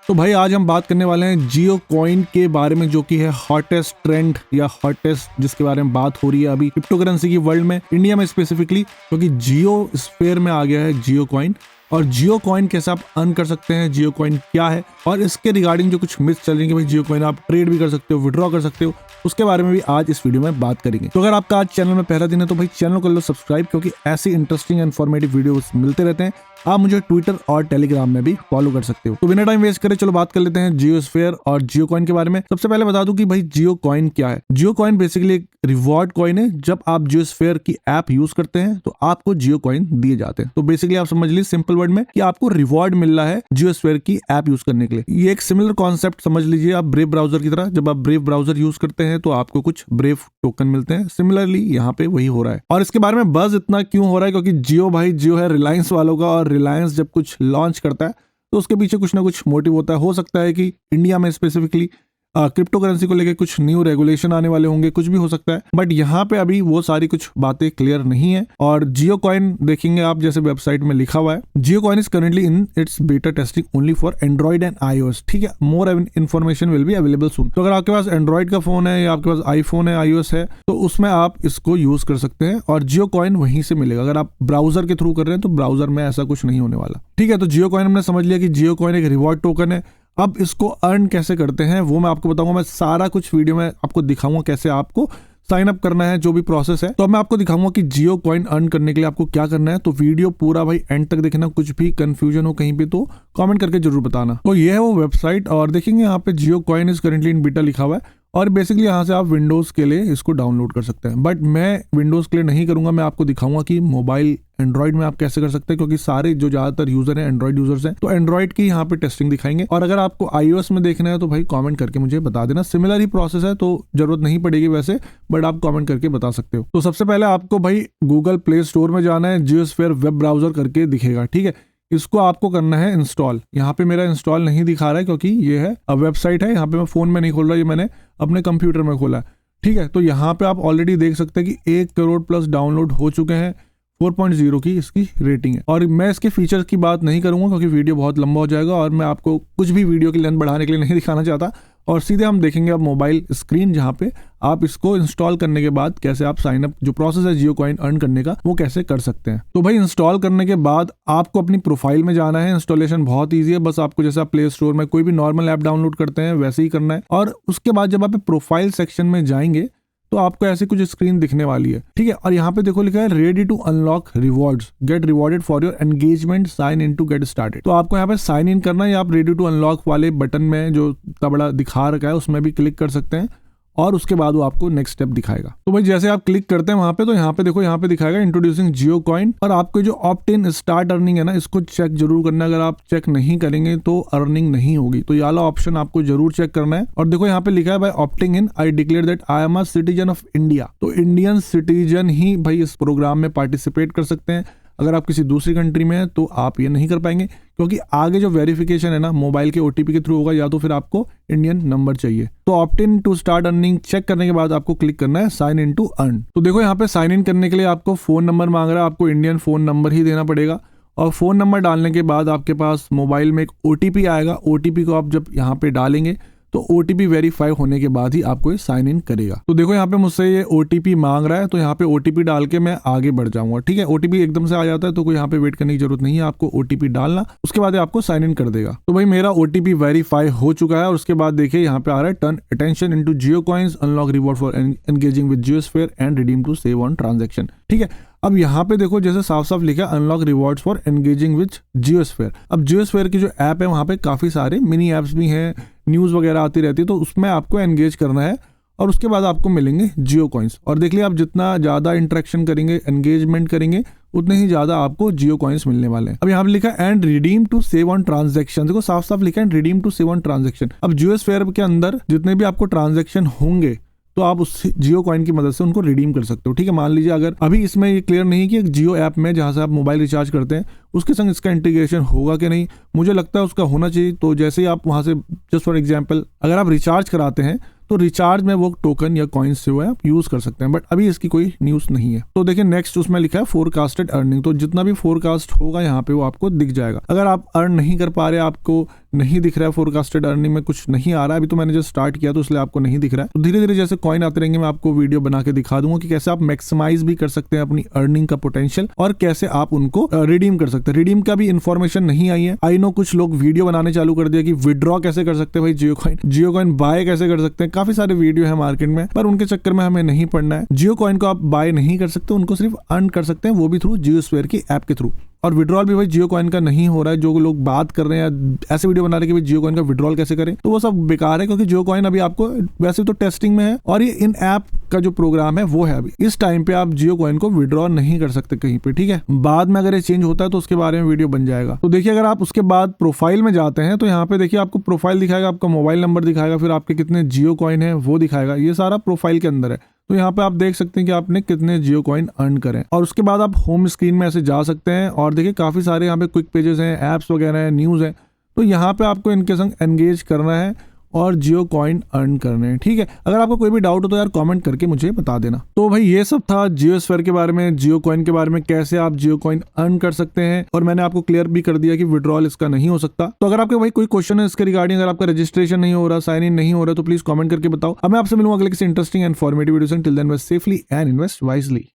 तो भाई आज हम बात करने वाले हैं जियो कॉइन के बारे में, जो कि है हॉटेस्ट ट्रेंड या हॉटेस्ट जिसके बारे में बात हो रही है अभी क्रिप्टो करेंसी की वर्ल्ड में, इंडिया में स्पेसिफिकली, क्योंकि जियो स्फीयर में आ गया है जियो कॉइन। और जियो कॉइन कैसे आप अर्न कर सकते हैं, जियो कॉइन क्या है, और इसके रिगार्डिंग जो कुछ मिथ चल रही है कि भाई जियो कॉइन आप ट्रेड भी कर सकते हो, विड्रॉ कर सकते हो, उसके बारे में भी आज इस वीडियो में बात करेंगे। तो अगर आपका आज चैनल में पहला दिन है तो भाई चैनल कर लो सब्सक्राइब, क्योंकि ऐसी इंटरेस्टिंग एंड इन्फॉर्मेटिव वीडियोस मिलते रहते हैं। आप मुझे ट्विटर और टेलीग्राम में भी फॉलो कर सकते हो। तो बिना टाइम वेस्ट करे चलो बात कर लेते हैं जियो स्फीयर और जियो कॉइन के बारे में। सबसे पहले बता दूं कि भाई जियो कॉइन क्या है। जियो कॉइन बेसिकली एक रिवॉर्ड कॉइन है। जब आप जियो स्फीयर की ऐप यूज करते हैं तो आपको जियो कॉइन दिए जाते हैं। तो बेसिकली आप समझ लीजिए सिंपल वर्ड में कि आपको रिवॉर्ड मिल रहा है जियो स्फीयर की ऐप यूज करने के लिए। ये एक सिमिलर कॉन्सेप्ट समझ लीजिए आप ब्रेव ब्राउजर की तरह। जब आप ब्रेव ब्राउजर यूज करते हैं तो आपको कुछ ब्रेव टोकन मिलते हैं। सिमिलरली यहाँ पे वही हो रहा है। और इसके बारे में बज़ इतना क्यों हो रहा है, क्योंकि जियो भाई जियो है रिलायंस वालों का, और रिलायंस जब कुछ लॉन्च करता है तो उसके पीछे कुछ ना कुछ मोटिव होता है। हो सकता है कि इंडिया में स्पेसिफिकली क्रिप्टो करेंसी को लेकर कुछ न्यू रेगुलेशन आने वाले होंगे, कुछ भी हो सकता है, बट यहाँ पे अभी वो सारी कुछ बातें क्लियर नहीं है। और जियो कॉइन देखेंगे आप, जैसे वेबसाइट में लिखा हुआ है, Jio coin is currently in its beta testing only for Android and iOS। ठीक है, more information will be available soon. तो अगर आपके पास एंड्रॉइड का फोन है या आपके पास आईफोन है, iOS है, तो उसमें आप इसको यूज कर सकते हैं और जियो कॉइन वहीं से मिलेगा। अगर आप ब्राउजर के थ्रू कर रहे हैं तो ब्राउजर में ऐसा कुछ नहीं होने वाला। ठीक है, तो जियो कॉइन हमने समझ लिया कि जियो कॉइन एक रिवॉर्ड टोकन है। अब इसको अर्न कैसे करते हैं वो मैं आपको बताऊंगा। मैं सारा कुछ वीडियो में आपको दिखाऊंगा कैसे आपको साइन अप करना है, जो भी प्रोसेस है। तो मैं आपको दिखाऊंगा कि जियो कॉइन अर्न करने के लिए आपको क्या करना है। तो वीडियो पूरा भाई एंड तक देखना। कुछ भी कंफ्यूजन हो कहीं पे तो कमेंट करके जरूर बताना। तो ये है वो वेबसाइट, और देखेंगे यहाँ पे Jio coin is currently in beta लिखा हुआ है। और बेसिकली यहाँ से आप विंडोज के लिए इसको डाउनलोड कर सकते हैं, बट मैं विंडोज के लिए नहीं करूंगा। मैं आपको दिखाऊंगा कि मोबाइल एंड्रॉइड में आप कैसे कर सकते हैं, क्योंकि सारे जो ज्यादातर यूजर हैं एंड्रॉइड यूजर्स हैं, तो एंड्रॉइड की यहाँ पे टेस्टिंग दिखाएंगे। और अगर आपको iOS में देखना है तो भाई कमेंट करके मुझे बता देना। सिमिलर ही प्रोसेस है तो जरूरत नहीं पड़ेगी वैसे, बट आप कमेंट करके बता सकते हो। तो सबसे पहले आपको भाई गूगल प्ले स्टोर में जाना है, जियो स्फीयर वेब ब्राउजर करके दिखेगा। ठीक है, इसको आपको करना है इंस्टॉल। यहाँ पे मेरा इंस्टॉल नहीं दिखा रहा है क्योंकि ये है वेबसाइट है, यहाँ पे मैं फोन में नहीं खोल रहा, ये मैंने अपने कंप्यूटर में खोला है। ठीक है, तो यहाँ पे आप ऑलरेडी देख सकते हैं कि 1 करोड़ प्लस डाउनलोड हो चुके हैं। 4.0 की इसकी रेटिंग है। और मैं इसके फीचर्स की बात नहीं करूंगा क्योंकि वीडियो बहुत लंबा हो जाएगा और मैं आपको कुछ भी वीडियो की लेंथ बढ़ाने के लिए नहीं दिखाना चाहता। और सीधे हम देखेंगे अब मोबाइल स्क्रीन, जहाँ पे आप इसको इंस्टॉल करने के बाद कैसे आप साइन अप, जो प्रोसेस है जियो कॉइन अर्न करने का, वो कैसे कर सकते हैं। तो भाई इंस्टॉल करने के बाद आपको अपनी प्रोफाइल में जाना है। इंस्टॉलेशन बहुत ईजी है, बस आपको जैसे आप प्ले स्टोर में कोई भी नॉर्मल ऐप डाउनलोड करते हैं वैसे ही करना है। और उसके बाद जब आप प्रोफाइल सेक्शन में जाएंगे तो आपको ऐसी कुछ स्क्रीन दिखने वाली है। ठीक है, और यहाँ पे देखो लिखा है ready to unlock rewards, get rewarded for your engagement, sign in to get started. तो आपको यहाँ पे साइन इन करना है, या आप रेडी टू अनलॉक वाले बटन में जो तबड़ा दिखा रखा है उसमें भी क्लिक कर सकते हैं, और उसके बाद वो आपको नेक्स्ट स्टेप दिखाएगा। तो भाई जैसे आप क्लिक करते हैं वहां पे, तो यहाँ पे देखो यहाँ पे दिखाएगा इंट्रोड्यूसिंग जियो कॉइन। और आपको जो ऑप्ट इन स्टार्ट अर्निंग है ना, इसको चेक जरूर करना है। अगर आप चेक नहीं करेंगे तो अर्निंग नहीं होगी। तो ये वाला ऑप्शन आपको जरूर चेक करना है। और देखो यहाँ पे लिखा है by opting in I declare that I am a citizen of India. तो इंडियन सिटीजन ही भाई इस प्रोग्राम में पार्टिसिपेट कर सकते हैं। अगर आप किसी दूसरी कंट्री में हैं तो आप ये नहीं कर पाएंगे, क्योंकि आगे जो वेरिफिकेशन है ना मोबाइल के OTP के थ्रू होगा, या तो फिर आपको इंडियन नंबर चाहिए। तो opt in to start earning check करने के बाद आपको क्लिक करना है साइन इन टू अर्न। तो देखो यहाँ पे साइन इन करने के लिए आपको फोन नंबर मांग रहा है, आपको इंडियन फोन नंबर ही देना पड़ेगा। और फोन नंबर डालने के बाद आपके पास मोबाइल में एक OTP आएगा। OTP को आप जब यहाँ पे डालेंगे तो OTP वेरीफाई होने के बाद ही आपको ये साइन इन करेगा। तो देखो यहाँ पे मुझसे ये OTP मांग रहा है, तो यहाँ पे OTP डाल के मैं आगे बढ़ जाऊंगा। ठीक है, OTP एकदम से आ जाता है तो कोई यहाँ पे वेट करने की जरूरत नहीं है, आपको OTP डालना, उसके बाद आपको साइन इन कर देगा। तो भाई मेरा OTP वेरीफाई हो चुका है। और उसके बाद देखिए यहाँ पे आ रहा है turn attention into Jio coins, unlock reward for engaging with Jio sphere and redeem to save on transaction. ठीक है, अब यहाँ पे देखो जैसे साफ साफ लिखा unlock rewards for engaging with Jio sphere. अब जियो स्फीयर की जो ऐप है वहाँ पे काफी सारे मिनी ऐप्स भी हैं, न्यूज वगैरह आती रहती है, तो उसमें आपको एंगेज करना है और उसके बाद आपको मिलेंगे जियो कॉइन्स। और देख लिया आप जितना ज्यादा इंटरेक्शन करेंगे, एंगेजमेंट करेंगे, उतने ही ज्यादा आपको जियो कॉइन्स मिलने वाले हैं। अब यहाँ पे लिखा है and redeem to save on transaction. देखो साफ साफ लिखा है redeem to save on transaction. अब जियो स्फीयर के अंदर जितने भी आपको ट्रांजेक्शन होंगे तो आप उस जियो कॉइन की मदद से उनको रिडीम कर सकते हो। ठीक है, मान लीजिए अगर अभी इसमें ये क्लियर नहीं कि एक जियो ऐप में जहां से आप मोबाइल रिचार्ज करते हैं उसके संग इसका इंटीग्रेशन होगा कि नहीं, मुझे लगता है उसका होना चाहिए। तो जैसे ही आप वहां से जस्ट फॉर एग्जांपल अगर आप रिचार्ज कराते हैं तो रिचार्ज में वो टोकन या कॉइन्स से हुआ है आप यूज कर सकते हैं, बट अभी इसकी कोई न्यूज नहीं है। तो देखिए नेक्स्ट उसमें लिखा है फोरकास्टेड अर्निंग, तो जितना भी फोरकास्ट होगा यहाँ पे वो आपको दिख जाएगा। अगर आप अर्न नहीं कर पा रहे, आपको नहीं दिख रहा है, फोरकास्टेड अर्निंग में कुछ नहीं आ रहा है। अभी तो मैंने जस्ट स्टार्ट किया तो इसलिए आपको नहीं दिख रहा है। तो धीरे धीरे जैसे कॉइन आते रहेंगे मैं आपको वीडियो बना के दिखा दूंगा कि कैसे आप मैक्सिमाइज भी कर सकते हैं अपनी अर्निंग का पोटेंशियल और कैसे आप उनको रिडीम कर सकते हैं। रिडीम का भी इन्फॉर्मेशन नहीं आई है। आई नो कुछ लोग वीडियो बनाने चालू कर दिया कि विड्रॉ कैसे कर सकते हैं भाई जियो कॉइन बाय कैसे कर सकते हैं। काफी सारे वीडियो है मार्केट में, पर उनके चक्कर में हमें नहीं पड़ना है। जियो कॉइन को आप बाय नहीं कर सकते, उनको सिर्फ अर्न कर सकते हैं, वो भी थ्रू जियोस्फीयर की ऐप के थ्रू। और विड्रॉल भी भाई जियो कॉइन का नहीं हो रहा है। जो लोग बात कर रहे हैं ऐसे वीडियो बना रहे हैं कि जियो कॉइन का विड्रॉल कैसे करें, तो वो सब बेकार है, क्योंकि जियो कॉइन अभी आपको वैसे तो टेस्टिंग में है और ये इन ऐप का जो प्रोग्राम है वो है। अभी इस टाइम पे आप जियो कॉइन को विड्रॉ नहीं कर सकते कहीं पे, ठीक है। बाद में अगर ये चेंज होता है तो उसके बारे में वीडियो बन जाएगा। तो देखिए अगर आप उसके बाद प्रोफाइल में जाते हैं तो यहाँ पे देखिए आपको प्रोफाइल दिखाएगा, आपका मोबाइल नंबर दिखाएगा, फिर आपके कितने जियो कॉइन है वो दिखाएगा। ये सारा प्रोफाइल के अंदर है। तो यहाँ पे आप देख सकते हैं कि आपने कितने जियो कॉइन अर्न करें। और उसके बाद आप होम स्क्रीन में ऐसे जा सकते हैं और देखिए काफी सारे यहाँ पे क्विक पेजेस हैं, एप्स वगैरह हैं, न्यूज है। तो यहाँ पे आपको इनके संग एंगेज करना है और जियो कॉइन अर्न करने हैं, ठीक है। अगर आपको कोई भी डाउट हो तो यार कमेंट करके मुझे बता देना। तो भाई ये सब था जियोस्फीयर के बारे में, जियो कॉइन के बारे में, कैसे आप जियो कॉइन अर्न कर सकते हैं। और मैंने आपको क्लियर भी कर दिया कि विड्रॉल इसका नहीं हो सकता। तो अगर आपके भाई कोई क्वेश्चन है इसके रिगार्डिंग, अगर आपका रजिस्ट्रेशन नहीं हो रहा, साइन इन नहीं हो रहा, तो प्लीज कमेंट करके बताओ। अब मैं आपसे मिलूंगा अगले किसी इंटरेस्टिंग एंड इन्फॉर्मेटिव वीडियो से। Till then invest safely and invest wisely.